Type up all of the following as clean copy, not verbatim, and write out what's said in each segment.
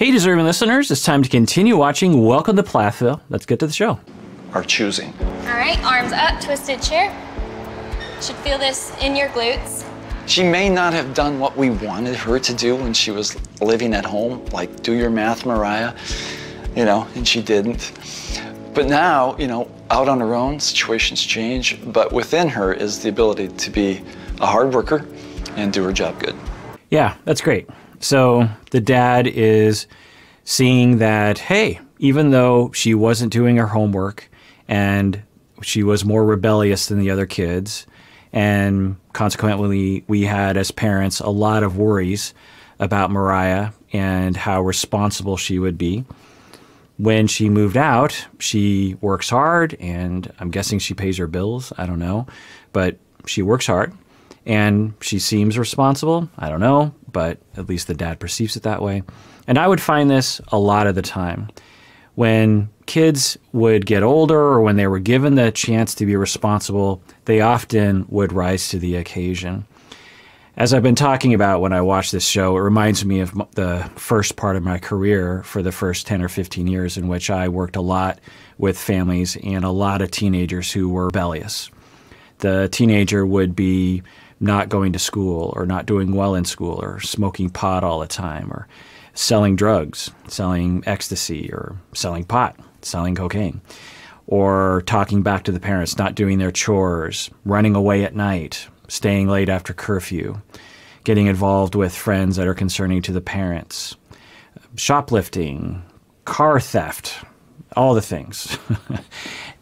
Hey, deserving listeners, it's time to continue watching Welcome to Plathville. Let's get to the show. Our choosing. All right, arms up, twisted chair. Should feel this in your glutes. She may not have done what we wanted her to do when she was living at home, like do your math, Mariah, and she didn't. But now, out on her own, situations change, but within her is the ability to be a hard worker and do her job good. Yeah, that's great. So the dad is seeing that, hey, even though she wasn't doing her homework and she was more rebellious than the other kids, and consequently we had as parents a lot of worries about Mariah and how responsible she would be. When she moved out, she works hard, and I'm guessing she pays her bills. I don't know, but she works hard. And she seems responsible. I don't know, but at least the dad perceives it that way. And I would find this a lot of the time. When kids would get older or when they were given the chance to be responsible, they often would rise to the occasion. As I've been talking about when I watch this show, it reminds me of the first part of my career for the first 10 or 15 years in which I worked a lot with families and a lot of teenagers who were rebellious. The teenager would be not going to school or not doing well in school or smoking pot all the time or selling drugs, selling ecstasy or selling pot, selling cocaine, or talking back to the parents, not doing their chores, running away at night, staying late after curfew, getting involved with friends that are concerning to the parents, shoplifting, car theft, all the things.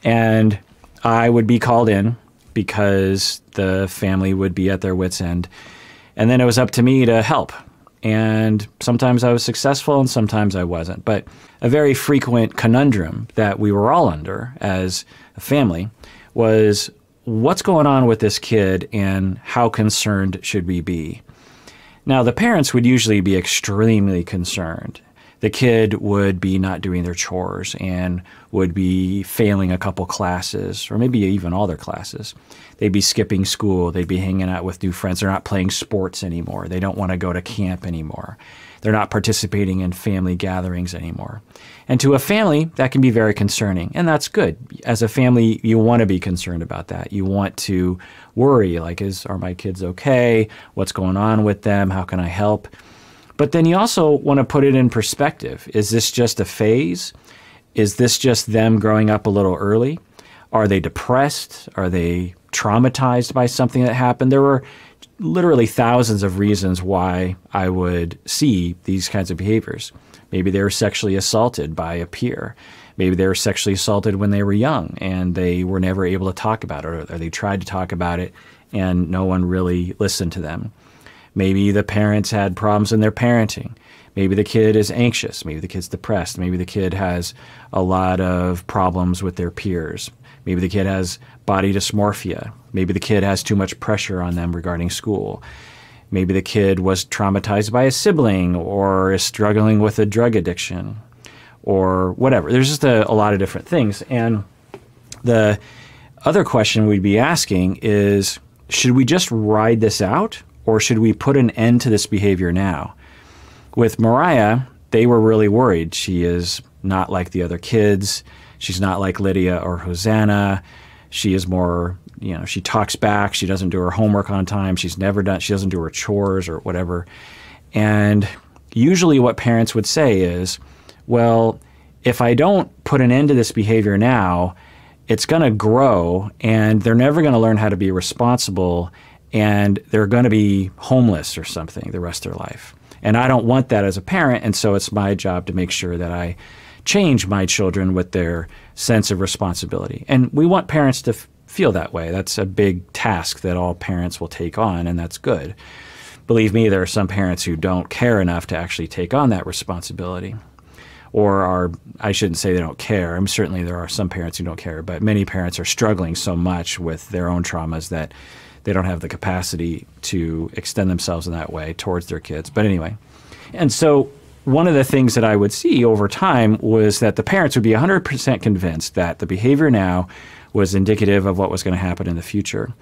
And I would be called in because the family would be at their wits' end. And then it was up to me to help. And sometimes I was successful and sometimes I wasn't. But a very frequent conundrum that we were all under as a family was, what's going on with this kid and how concerned should we be? Now, the parents would usually be extremely concerned. The kid would be not doing their chores and would be failing a couple classes, or maybe even all their classes. They'd be skipping school. They'd be hanging out with new friends. They're not playing sports anymore. They don't want to go to camp anymore. They're not participating in family gatherings anymore. And to a family, that can be very concerning, and that's good. As a family, you want to be concerned about that. You want to worry, like, are my kids okay? What's going on with them? How can I help? But then you also want to put it in perspective. Is this just a phase? Is this just them growing up a little early? Are they depressed? Are they traumatized by something that happened? There were literally thousands of reasons why I would see these kinds of behaviors. Maybe they were sexually assaulted by a peer. Maybe they were sexually assaulted when they were young and they were never able to talk about it, or they tried to talk about it and no one really listened to them. Maybe the parents had problems in their parenting. Maybe the kid is anxious. Maybe the kid's depressed. Maybe the kid has a lot of problems with their peers. Maybe the kid has body dysmorphia. Maybe the kid has too much pressure on them regarding school. Maybe the kid was traumatized by a sibling or is struggling with a drug addiction or whatever. There's just a lot of different things. And the other question we'd be asking is, should we just ride this out? Or should we put an end to this behavior now? With Mariah, they were really worried. She is not like the other kids. She's not like Lydia or Hosanna. She is more, she talks back. She doesn't do her homework on time. She doesn't do her chores or whatever. And usually what parents would say is, well, if I don't put an end to this behavior now, it's going to grow and they're never going to learn how to be responsible, and they're going to be homeless or something the rest of their life. And I don't want that as a parent, and so it's my job to make sure that I change my children with their sense of responsibility. And we want parents to feel that way. That's a big task that all parents will take on, and that's good. Believe me, there are some parents who don't care enough to actually take on that responsibility. I shouldn't say they don't care. Certainly there are some parents who don't care, but many parents are struggling so much with their own traumas that they don't have the capacity to extend themselves in that way towards their kids. But anyway, and so one of the things that I would see over time was that the parents would be 100% convinced that the behavior now was indicative of what was going to happen in the future.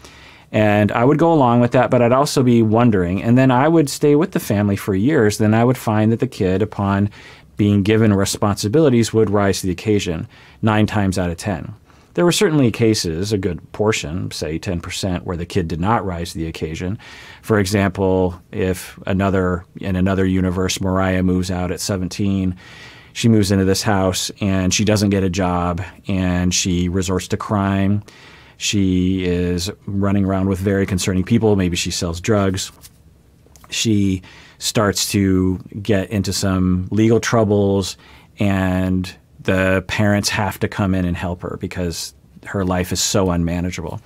And I would go along with that, but I'd also be wondering, and then I would stay with the family for years. Then I would find that the kid, upon being given responsibilities would rise to the occasion 9 times out of 10. There were certainly cases, a good portion, say 10%, where the kid did not rise to the occasion. For example, if in another universe, Mariah moves out at 17, she moves into this house and she doesn't get a job and she resorts to crime. She is running around with very concerning people. Maybe she sells drugs. She starts to get into some legal troubles, and the parents have to come in and help her because her life is so unmanageable.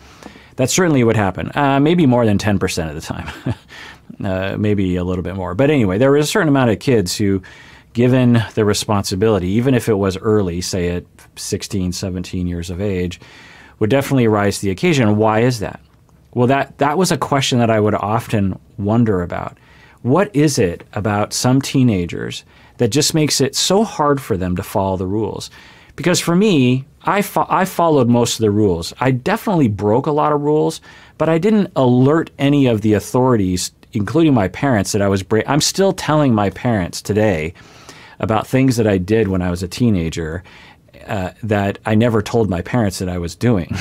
That certainly would happen, maybe more than 10% of the time, maybe a little bit more. But anyway, there was a certain amount of kids who, given the responsibility, even if it was early, say at 16, 17 years of age, would definitely rise to the occasion. Why is that? Well, that was a question that I would often wonder about. What is it about some teenagers that just makes it so hard for them to follow the rules? Because for me, I followed most of the rules. I definitely broke a lot of rules, but I didn't alert any of the authorities, including my parents, that I was breaking. I'm still telling my parents today about things that I did when I was a teenager that I never told my parents that I was doing.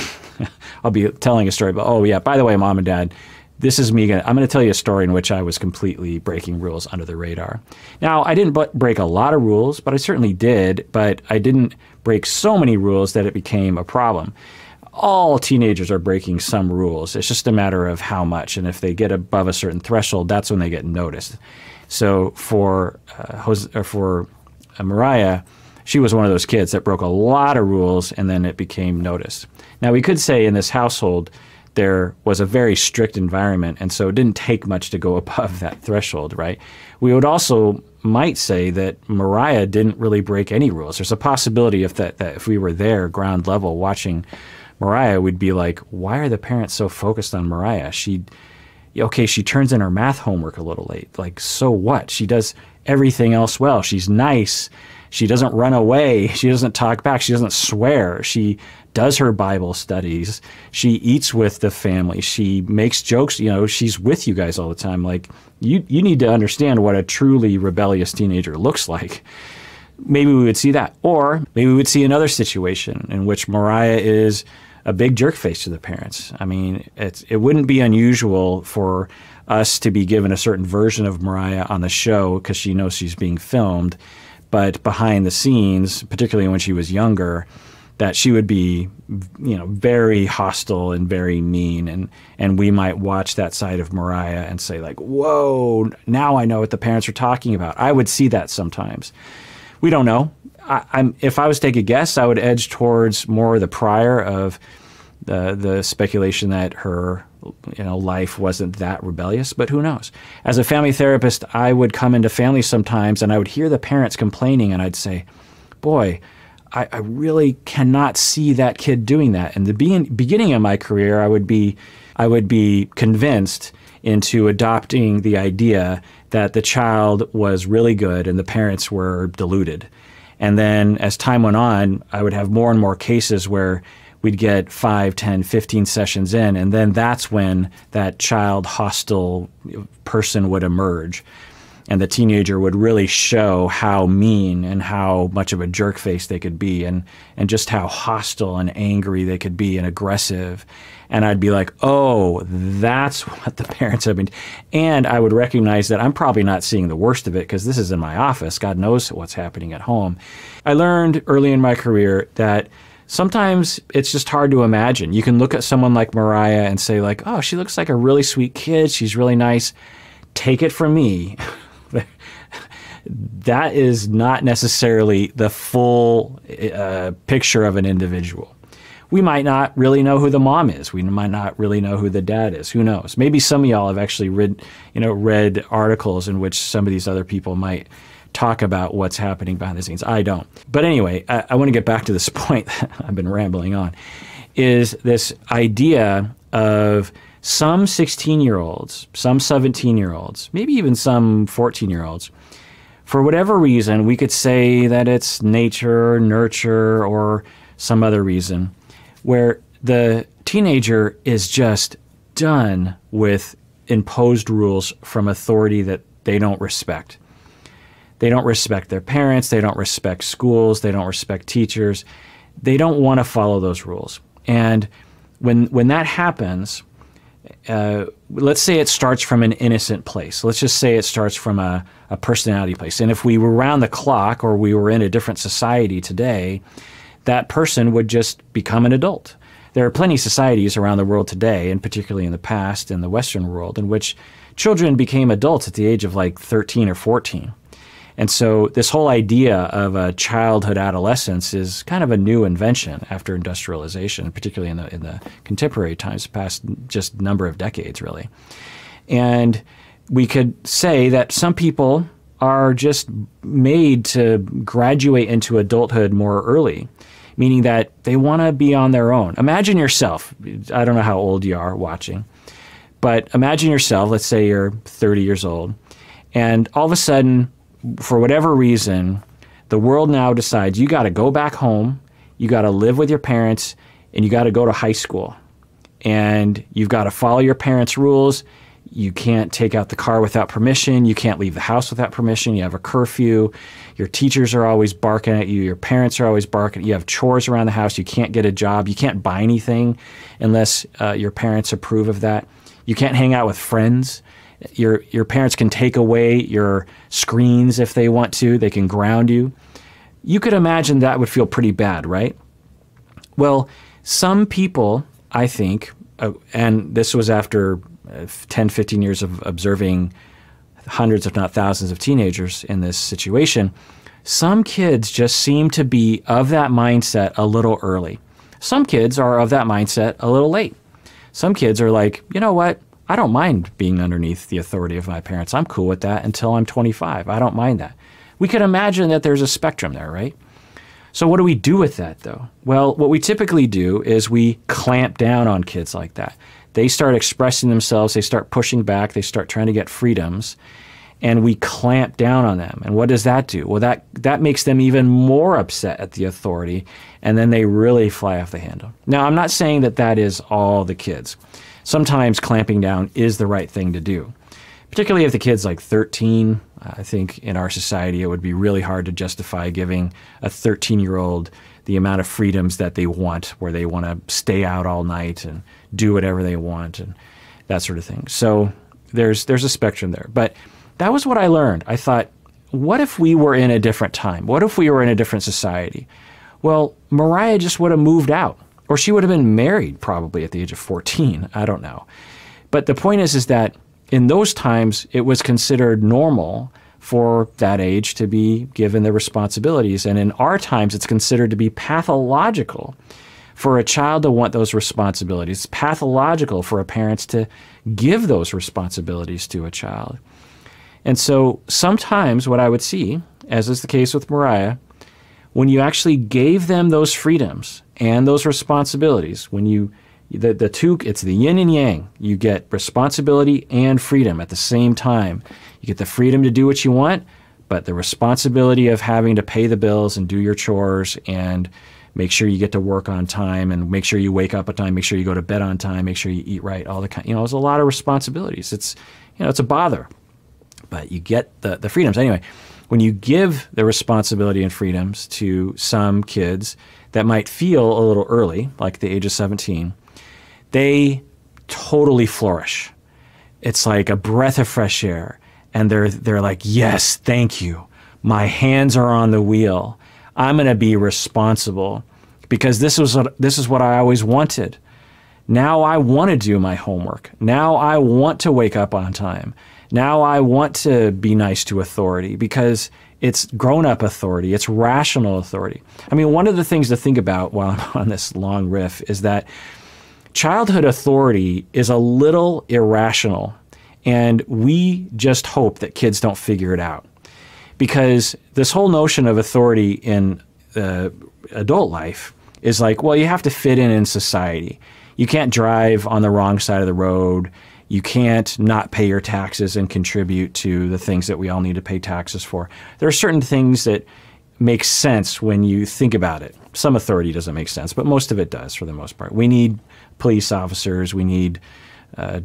I'll be telling a story about, oh yeah, by the way, Mom and Dad, this is me. I'm going to tell you a story in which I was completely breaking rules under the radar. Now, I didn't break a lot of rules, but I certainly did. But I didn't break so many rules that it became a problem. All teenagers are breaking some rules. It's just a matter of how much. And if they get above a certain threshold, that's when they get noticed. So for Mariah, she was one of those kids that broke a lot of rules, and then it became noticed. Now, we could say in this household, there was a very strict environment, and so it didn't take much to go above that threshold, right? We would also might say that Mariah didn't really break any rules. There's a possibility that if we were there, ground level, watching Mariah, we'd be like, why are the parents so focused on Mariah? She turns in her math homework a little late. Like, so what? She does everything else well. She's nice. She doesn't run away. She doesn't talk back. She doesn't swear. She does her Bible studies. She eats with the family. She makes jokes. She's with you guys all the time. Like, you need to understand what a truly rebellious teenager looks like. Maybe we would see that. Or maybe we would see another situation in which Mariah is a big jerk face to the parents. I mean, it wouldn't be unusual for us to be given a certain version of Mariah on the show because she knows she's being filmed. But behind the scenes, particularly when she was younger, that she would be, very hostile and very mean. And we might watch that side of Mariah and say like, whoa, now I know what the parents are talking about. I would see that sometimes. We don't know. If I was to take a guess, I would edge towards more the prior of the speculation that her life wasn't that rebellious, but who knows? As a family therapist, I would come into families sometimes and I would hear the parents complaining and I'd say, boy, I really cannot see that kid doing that. In the beginning of my career, I would be convinced into adopting the idea that the child was really good and the parents were deluded. And then as time went on, I would have more and more cases where we'd get 5, 10, 15 sessions in, and then that's when that child hostile person would emerge. And the teenager would really show how mean and how much of a jerk face they could be and just how hostile and angry they could be and aggressive. And I'd be like, oh, that's what the parents have been. And I would recognize that I'm probably not seeing the worst of it because this is in my office. God knows what's happening at home. I learned early in my career that sometimes it's just hard to imagine. You can look at someone like Mariah and say like, oh, she looks like a really sweet kid. She's really nice. Take it from me. That is not necessarily the full picture of an individual. We might not really know who the mom is. We might not really know who the dad is. Who knows? Maybe some of y'all have actually read articles in which some of these other people might talk about what's happening behind the scenes. I don't. But anyway, I want to get back to this point that I've been rambling on, is this idea of some 16-year-olds, some 17-year-olds, maybe even some 14-year-olds, for whatever reason, we could say that it's nature, nurture, or some other reason, where the teenager is just done with imposed rules from authority that they don't respect. They don't respect their parents. They don't respect schools. They don't respect teachers. They don't want to follow those rules. And when that happens, let's say it starts from an innocent place. Let's just say it starts from a personality place. And if we were around the clock or we were in a different society today, that person would just become an adult. There are plenty of societies around the world today, and particularly in the past in the Western world, in which children became adults at the age of like 13 or 14. And so this whole idea of a childhood adolescence is kind of a new invention after industrialization, particularly in the contemporary times, past just number of decades, really. And we could say that some people are just made to graduate into adulthood more early, meaning that they want to be on their own. Imagine yourself, I don't know how old you are watching, but imagine yourself, let's say you're 30 years old, and all of a sudden, for whatever reason, the world now decides you got to go back home, you got to live with your parents, and you got to go to high school. And you've got to follow your parents' rules. You can't take out the car without permission. You can't leave the house without permission. You have a curfew. Your teachers are always barking at you. Your parents are always barking. You have chores around the house. You can't get a job. You can't buy anything unless your parents approve of that. You can't hang out with friends. Your parents can take away your screens if they want to. They can ground you. You could imagine that would feel pretty bad, right? Well, some people, I think, and this was after 10, 15 years of observing hundreds, if not thousands of teenagers in this situation, some kids just seem to be of that mindset a little early. Some kids are of that mindset a little late. Some kids are like, you know what? I don't mind being underneath the authority of my parents. I'm cool with that until I'm 25. I don't mind that. We could imagine that there's a spectrum there, right? So what do we do with that, though? Well, what we typically do is we clamp down on kids like that. They start expressing themselves. They start pushing back. They start trying to get freedoms. And we clamp down on them. And what does that do? Well, that makes them even more upset at the authority, and then they really fly off the handle. Now, I'm not saying that that is all the kids. Sometimes clamping down is the right thing to do, particularly if the kid's like 13. I think in our society it would be really hard to justify giving a 13-year-old the amount of freedoms that they want, where they want to stay out all night and do whatever they want and that sort of thing. So there's a spectrum there. But that was what I learned. I thought, what if we were in a different time? What if we were in a different society? Well, Mariah just would have moved out. Or she would have been married probably at the age of 14. I don't know. But the point is that in those times, it was considered normal for that age to be given the responsibilities. And in our times, it's considered to be pathological for a child to want those responsibilities. It's pathological for a parent to give those responsibilities to a child. And so sometimes what I would see, as is the case with Mariah, when you actually gave them those freedoms and those responsibilities, when the two, it's the yin and yang. You get responsibility and freedom at the same time. You get the freedom to do what you want, but the responsibility of having to pay the bills and do your chores and make sure you get to work on time and make sure you wake up on time, make sure you go to bed on time, make sure you eat right, all the kind, there's a lot of responsibilities. It's a bother, but you get the freedoms. Anyway, when you give the responsibility and freedoms to some kids that might feel a little early, like the age of 17, they totally flourish. It's like a breath of fresh air. And they're like, yes, thank you. My hands are on the wheel. I'm going to be responsible because this is what I always wanted. Now I want to do my homework. Now I want to wake up on time. Now I want to be nice to authority because it's grown-up authority. It's rational authority. I mean, one of the things to think about while I'm on this long riff is that childhood authority is a little irrational, and we just hope that kids don't figure it out. Because this whole notion of authority in adult life is like, well, you have to fit in society. You can't drive on the wrong side of the road. You can't not pay your taxes and contribute to the things that we all need to pay taxes for. There are certain things that make sense when you think about it. Some authority doesn't make sense, but most of it does for the most part. We need police officers. We need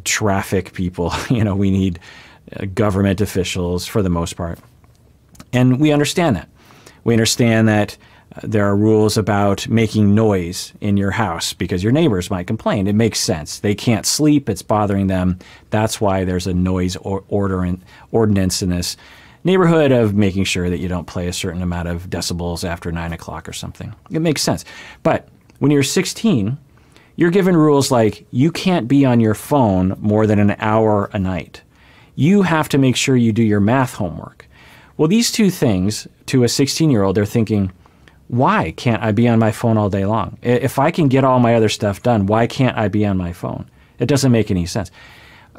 traffic people. We need government officials for the most part. And we understand that. We understand that there are rules about making noise in your house because your neighbors might complain. It makes sense. They can't sleep. It's bothering them. That's why there's a noise ordinance in this neighborhood of making sure that you don't play a certain amount of decibels after 9 o'clock or something. It makes sense. But when you're 16, you're given rules like you can't be on your phone more than an hour a night. You have to make sure you do your math homework. Well, these two things, to a 16-year-old, they're thinking, why can't I be on my phone all day long? If I can get all my other stuff done, why can't I be on my phone? It doesn't make any sense.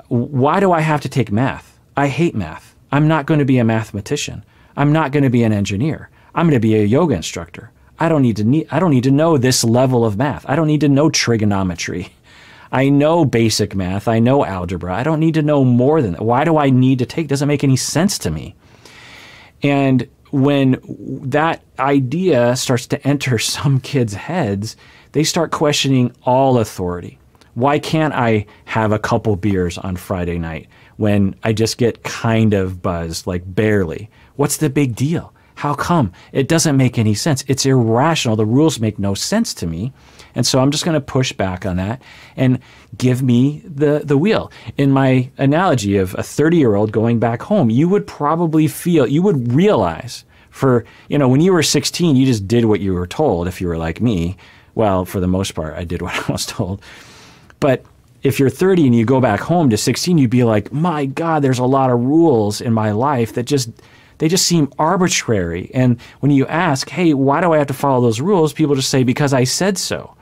Why do I have to take math? I hate math. I'm not going to be a mathematician. I'm not going to be an engineer. I'm going to be a yoga instructor. I don't need to know this level of math. I don't need to know trigonometry. I know basic math. I know algebra. I don't need to know more than that. Why do I need to take? It doesn't make any sense to me. And when that idea starts to enter some kids' heads, they start questioning all authority. Why can't I have a couple beers on Friday night when I just get kind of buzzed, like barely? What's the big deal? How come? It doesn't make any sense. It's irrational. The rules make no sense to me. And so I'm just going to push back on that and give me the wheel. In my analogy of a 30-year-old going back home, you would probably feel, you would realize when you were 16, you just did what you were told if you were like me. Well, for the most part, I did what I was told. But if you're 30 and you go back home to 16, you'd be like, my God, there's a lot of rules in my life that they just seem arbitrary. And when you ask, hey, why do I have to follow those rules? People just say, because I said so.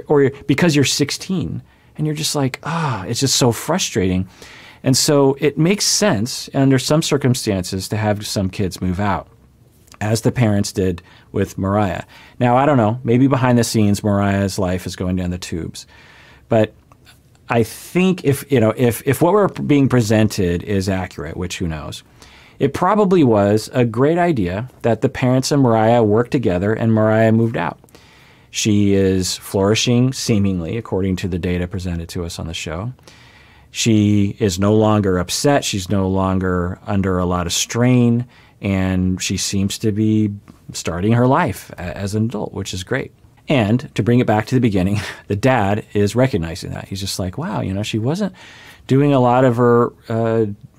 Or because you're 16. And you're just like, it's just so frustrating. And so it makes sense under some circumstances to have some kids move out, as the parents did with Mariah. Now, I don't know, maybe behind the scenes, Mariah's life is going down the tubes. But I think if what we're being presented is accurate, which who knows, it probably was a great idea that the parents and Mariah worked together and Mariah moved out. She is flourishing, seemingly, according to the data presented to us on the show. She is no longer upset. She's no longer under a lot of strain. And she seems to be starting her life as an adult, which is great. And to bring it back to the beginning, the dad is recognizing that. He's just like, wow, she wasn't doing a lot of her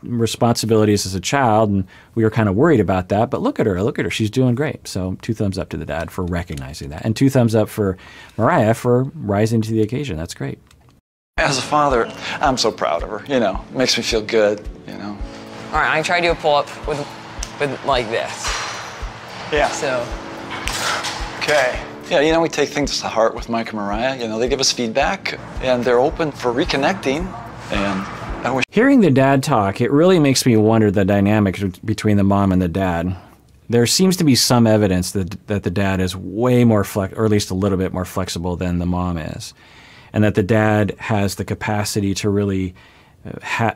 responsibilities as a child, and we were kind of worried about that. But look at her, she's doing great. So 2 thumbs up to the dad for recognizing that, and 2 thumbs up for Mariah for rising to the occasion. That's great. As a father, I'm so proud of her. It makes me feel good. All right, I tried to do a pull-up with like this. Yeah. So. Okay. Yeah, we take things to heart with Mike and Mariah. They give us feedback, and they're open for reconnecting. And hearing the dad talk, it really makes me wonder the dynamic between the mom and the dad. There seems to be some evidence that the dad is way more or at least a little bit more flexible than the mom is, and that the dad has the capacity to really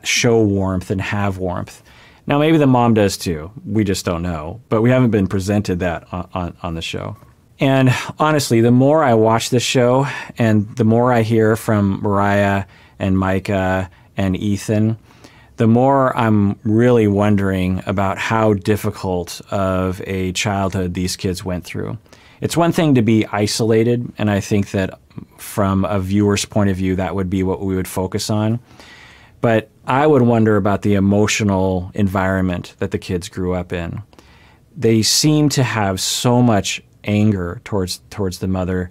show warmth and have warmth. Now, maybe the mom does too. We just don't know, but we haven't been presented that on the show. And honestly, the more I watch this show and the more I hear from Mariah and Micah and Ethan, the more I'm really wondering about how difficult of a childhood these kids went through. It's one thing to be isolated, and I think that from a viewer's point of view, that would be what we would focus on. But I would wonder about the emotional environment that the kids grew up in. They seem to have so much anger towards the mother,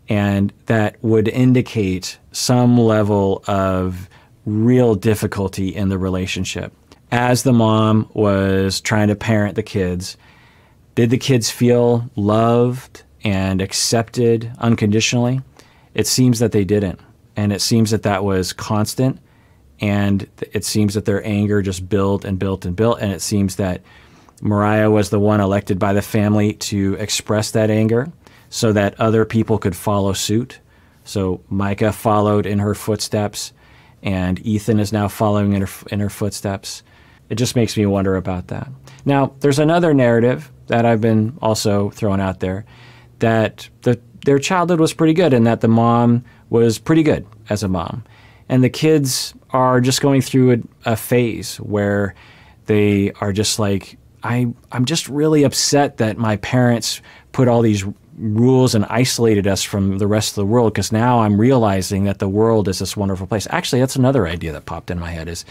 and that would indicate some level of real difficulty in the relationship. As the mom was trying to parent the kids, did the kids feel loved and accepted unconditionally? It seems that they didn't, and it seems that that was constant, and it seems that their anger just built and built and built, and it seems that Mariah was the one elected by the family to express that anger so that other people could follow suit. So Micah followed in her footsteps, and Ethan is now following in her footsteps. It just makes me wonder about that. Now, there's another narrative that I've been also throwing out there, that their childhood was pretty good and that the mom was pretty good as a mom. And the kids are just going through a phase where they are just like I'm just really upset that my parents put all these rules and isolated us from the rest of the world, because now I'm realizing that the world is this wonderful place. Actually, that's another idea that popped in my head is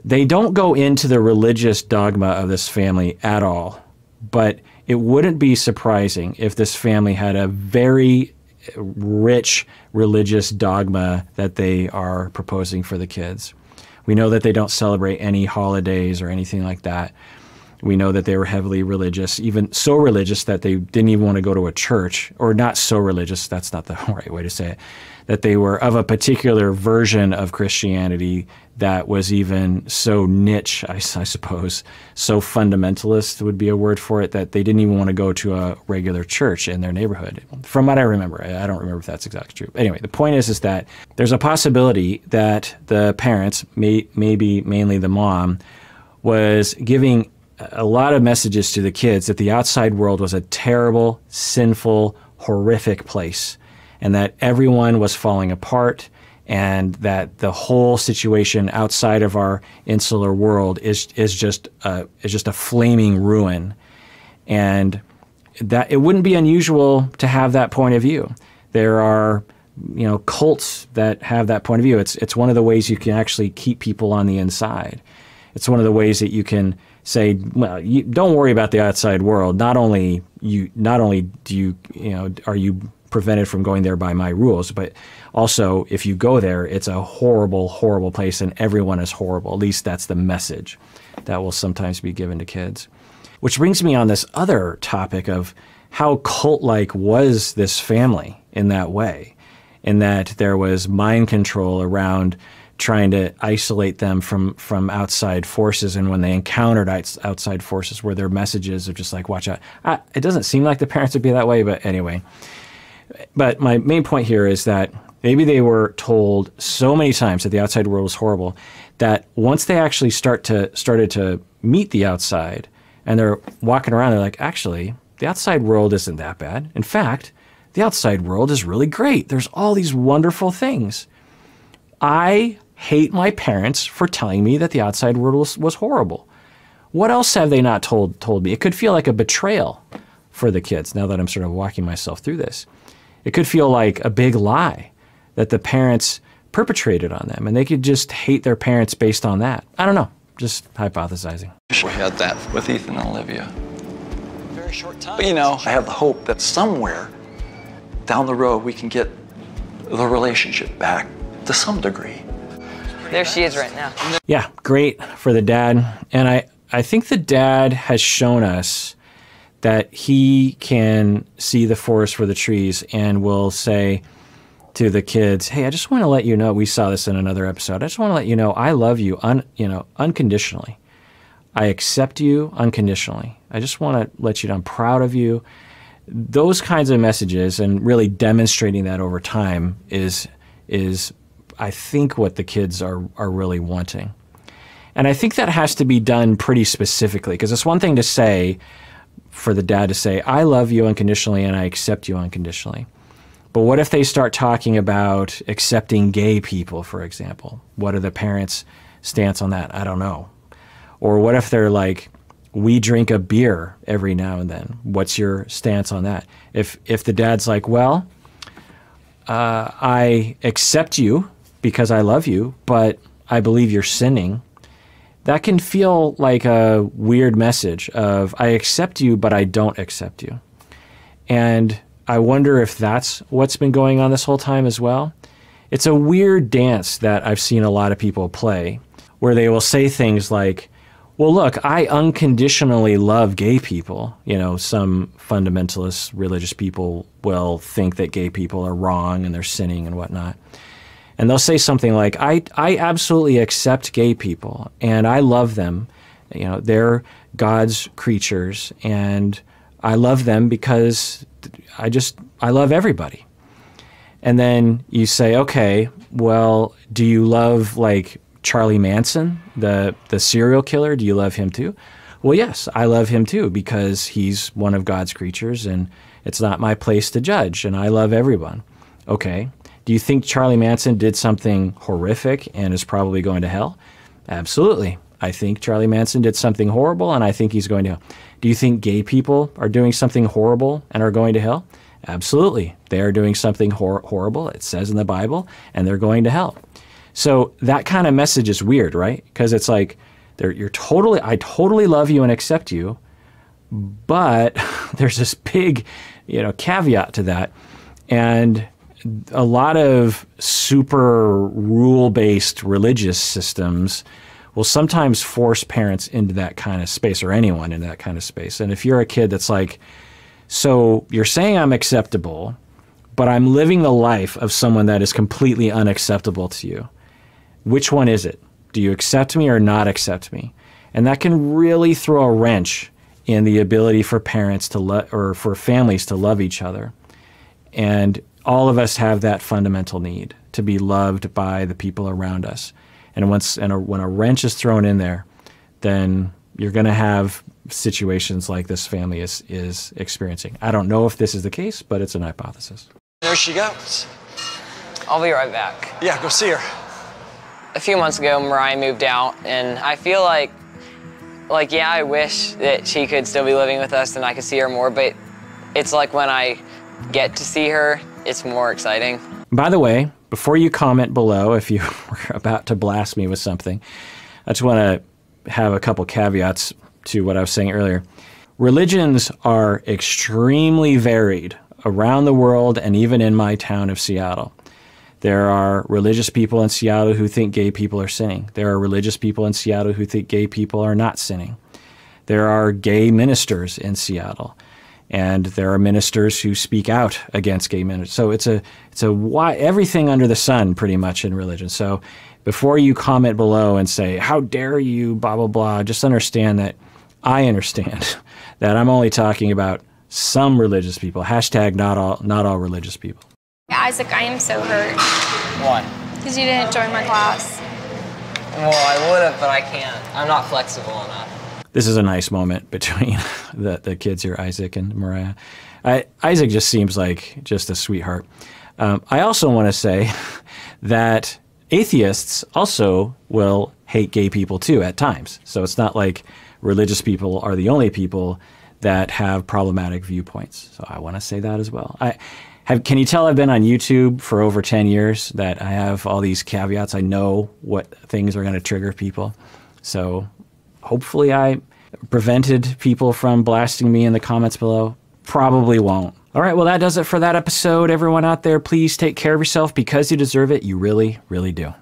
they don't go into the religious dogma of this family at all, but it wouldn't be surprising if this family had a very rich religious dogma that they are proposing for the kids. We know that they don't celebrate any holidays or anything like that. We know that they were heavily religious, even so religious that they didn't even want to go to a church, or not so religious, that's not the right way to say it, that they were of a particular version of Christianity that was even so niche, I suppose, so fundamentalist would be a word for it, that they didn't even want to go to a regular church in their neighborhood. From what I remember, I don't remember if that's exactly true. Anyway, the point is that there's a possibility that the parents, maybe mainly the mom, was giving a lot of messages to the kids that the outside world was a terrible, sinful, horrific place, and that everyone was falling apart, and that the whole situation outside of our insular world is just a flaming ruin, and that it wouldn't be unusual to have that point of view. There are cults that have that point of view. It's one of the ways you can actually keep people on the inside. It's one of the ways that you can say, well, don't worry about the outside world. Not only do you are you prevented from going there by my rules, but also if you go there, it's a horrible, horrible place, and everyone is horrible. At least that's the message that will sometimes be given to kids. Which brings me on this other topic of how cult-like was this family in that way, in that there was mind control around trying to isolate them from outside forces, and when they encountered outside forces, where their messages are just like, watch out. It doesn't seem like the parents would be that way, but anyway. But my main point here is that maybe they were told so many times that the outside world was horrible that once they actually started to meet the outside, and they're walking around, they're like, actually, the outside world isn't that bad. In fact, the outside world is really great. There's all these wonderful things. I hate my parents for telling me that the outside world was horrible. What else have they not told me? It could feel like a betrayal for the kids, now that I'm sort of walking myself through this. It could feel like a big lie that the parents perpetrated on them, and they could just hate their parents based on that. I don't know, just hypothesizing. We had that with Ethan and Olivia. Very short time. But I have the hope that somewhere down the road we can get the relationship back to some degree. There she is right now. Yeah, great for the dad. And I think the dad has shown us that he can see the forest for the trees, and will say to the kids, hey, I just want to let you know, we saw this in another episode, I just want to let you know I love you unconditionally. I accept you unconditionally. I just want to let you know I'm proud of you. Those kinds of messages, and really demonstrating that over time is I think what the kids are really wanting. And I think that has to be done pretty specifically, because it's one thing to say, for the dad to say, I love you unconditionally and I accept you unconditionally. But what if they start talking about accepting gay people, for example? What are the parents' stance on that? I don't know. Or what if they're like, we drink a beer every now and then. What's your stance on that? If the dad's like, well, I accept you because I love you, but I believe you're sinning, that can feel like a weird message of, I accept you, but I don't accept you. And I wonder if that's what's been going on this whole time as well. It's a weird dance that I've seen a lot of people play, where they will say things like, well, look, I unconditionally love gay people. Some fundamentalist religious people will think that gay people are wrong and they're sinning and whatnot. And they'll say something like, I absolutely accept gay people and I love them. They're God's creatures and I love them because I love everybody. And then you say, okay, well, do you love like Charlie Manson, the serial killer? Do you love him too? Well, yes, I love him too because he's one of God's creatures and it's not my place to judge and I love everyone. Okay. Do you think Charlie Manson did something horrific and is probably going to hell? Absolutely. I think Charlie Manson did something horrible, and I think he's going to hell. Do you think gay people are doing something horrible and are going to hell? Absolutely. They are doing something horrible, it says in the Bible, and they're going to hell. So that kind of message is weird, right? Because it's like, I totally love you and accept you, but there's this big, caveat to that. And a lot of super rule-based religious systems will sometimes force parents into that kind of space, or anyone in that kind of space. And if you're a kid that's like, so you're saying I'm acceptable, but I'm living the life of someone that is completely unacceptable to you. Which one is it? Do you accept me or not accept me? And that can really throw a wrench in the ability for parents to or for families to love each other. And all of us have that fundamental need to be loved by the people around us. And when a wrench is thrown in there, then you're going to have situations like this family is experiencing. I don't know if this is the case, but it's an hypothesis. There she goes. I'll be right back. Yeah, go see her. A few months ago, Mariah moved out, and I feel like yeah, I wish that she could still be living with us and I could see her more, but it's like when I get to see her, it's more exciting. By the way, before you comment below, if you were about to blast me with something, I just want to have a couple caveats to what I was saying earlier. Religions are extremely varied around the world and even in my town of Seattle. There are religious people in Seattle who think gay people are sinning. There are religious people in Seattle who think gay people are not sinning. There are gay ministers in Seattle, and there are ministers who speak out against gay ministers. So it's everything under the sun pretty much in religion. So before you comment below and say, how dare you, blah, blah, blah, just understand that I understand that I'm only talking about some religious people. Hashtag not all religious people. Isaac, I am so hurt. Why? Because you didn't join my class. Well, I would have, but I can't. I'm not flexible enough. This is a nice moment between the kids here, Isaac and Mariah. Isaac just seems like just a sweetheart. I also want to say that atheists also will hate gay people too at times. So it's not like religious people are the only people that have problematic viewpoints. So I want to say that as well. Can you tell I've been on YouTube for over 10 years, that I have all these caveats? I know what things are going to trigger people. So hopefully I prevented people from blasting me in the comments below. Probably won't. All right, well, that does it for that episode. Everyone out there, please take care of yourself because you deserve it. You really, really do.